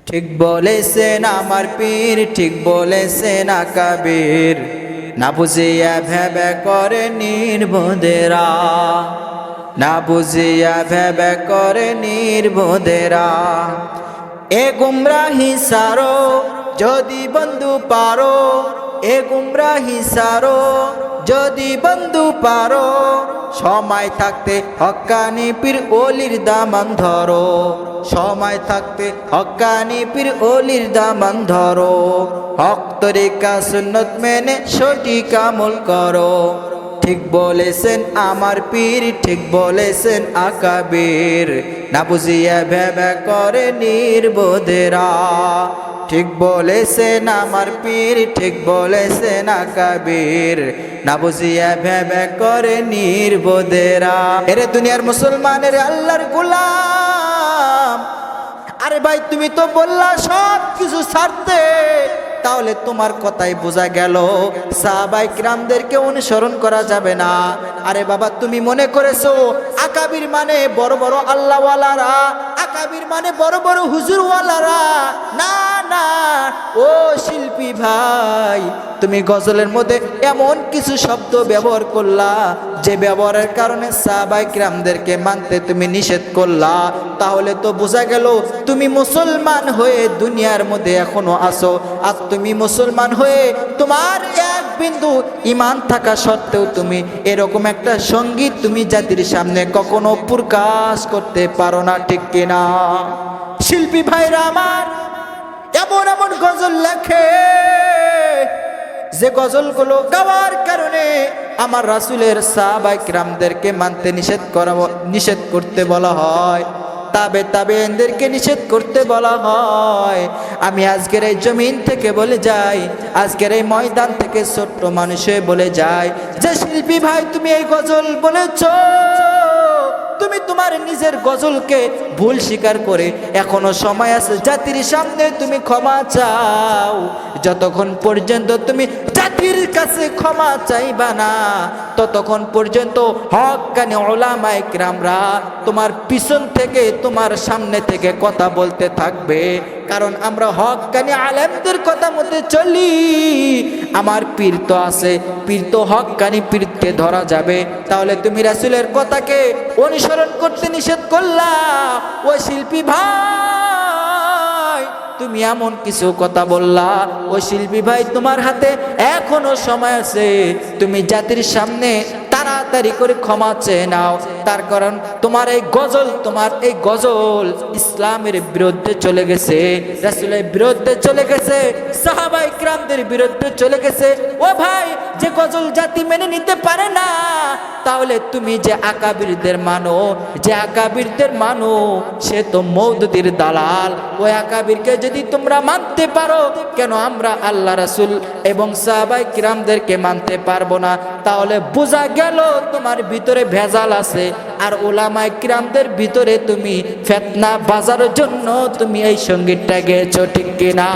ঠিক বলেছেন আমার পীর, ঠিক বলেছেন আকাবির, না বুঝিয়া ভেবে করে নির্বোধেরা, না বুঝিয়া ভেবে করে নির্বোধেরা। এ গুমরাহি সারো যদি বন্ধু পারো, এ গুমরাহি সারো যদি বন্ধু পারো, সময় থাকতে হক্কানি পীর ওলির দামান ধরো, সময় থাকতে হক্কানি পীর ওলির দামান ধরো। হক তরিকা সুন্নত মেনে সঠিক আমল করো। ঠিক বলেছেন আমার পীর, ঠিক বলেছেন আকাবির, না বুঝিয়া ভেবে করে নির্বোধেরা। ঠিক বলেছেন আমার পীর, ঠিক বলেছেন আকাবির, না বুঝিয়া ভেবে করে নির্বোধেরা। এরে দুনিয়ার মুসলমানের আল্লাহর গোলাম, আরে ভাই তুমি তো বললা সব কিছু ছাড়তে, তাহলে তোমার কথাই বোঝা গেল সাহাবায়ে কিরামদেরকে অনুসরণ করা যাবে না। আরে বাবা তুমি মনে করেছো আকাবির মানে বড় বড় আল্লাহওয়ালারা, আকাবির মানে বড় বড় হুজুরওয়ালারা? না না ও শিল্পী ভাই, তুমি গজলের মধ্যে এমন কিছু শব্দ ব্যবহার করলা যে ব্যবহারের কারণে সাহাবায়ে কিরামদেরকে মানতে তুমি নিষেধ করলা। তাহলে তো বোঝা গেল তুমি মুসলমান হয়ে দুনিয়ার মধ্যে এখনো আসো। আর তুমি মুসলমান হয়ে তোমার এক বিন্দু ঈমান থাকা সত্ত্বেও তুমি এরকম একটা সঙ্গীত তুমি জাতির সামনে কখনো প্রকাশ করতে পারো না, ঠিক কিনা? শিল্পী ভাইরা আমার এমন এমন গজল লেখে যে গজলগুলো গাওয়ার কারণে আমার রাসূলের সাহাবায়ে কিরামদেরকে মানতে নিষেধ করতে বলা হয়, তাবেঈনদেরকে নিষেধ করতে বলা হয়। আমি আজকের এই জমিন থেকে বলে যাই, আজকের এই ময়দান থেকে ছোট্ট মানুষে বলে যায় যে শিল্পী ভাই তুমি এই গজল বলেছ, তুমি তোমার নিজের গজলকে ভুল স্বীকার করে এখনো সময় আছে জাতির সামনে তুমি ক্ষমা চাও। যতক্ষণ পর্যন্ত তুমি জাতির কাছে ক্ষমা চাইবা না, ততক্ষণ পর্যন্ত হক্কানি উলামায়ে কিরামরা তোমার পিছন থেকে তোমার সামনে থেকে কথা বলতে থাকবে। কারণ আমরা হক্কানি আলেমদের কথা মতে চলি। আমার পীর তো আছে, পীর তো হক্কানি পীরকে ধরা যাবে। তাহলে তুমি রাসূলের কথাকে অনুসরণ করতে নিষেধ করলা। ও শিল্পী ভাই তুমি এমন কিছু কথা বললা, ও শিল্পী ভাই তোমার হাতে এখনো সময় আছে, তুমি জাতির সামনে তাড়াতাড়ি করে ক্ষমা চেয়ে নাও। তার কারণ তোমার এই গজল ইসলামের বিরুদ্ধে চলে গেছে, রাসূলের বিরুদ্ধে চলে গেছে, সাহাবায়ে কিরামদের বিরুদ্ধে চলে গেছে। ও ভাই যে গজল জাতি মেনে নিতে পারে না, তাহলে তুমি যে আকাবিরদের মানো, সে তো মওদুদির দালাল। ওই আকাবিরকে যদি তোমরা মানতে পারো, কেন আমরা আল্লাহ রাসূল এবং সাহাবায়ে কিরামদেরকে মানতে পারবো না? তাহলে বোঝা গেল তোমার ভিতরে ভেজাল আছে, আর উলামায়ে কিরামদের ভিতরে তুমি ফিতনা বাজারের জন্য তুমি এই সঙ্গীতটা গেয়েছো, ঠিক কিনা?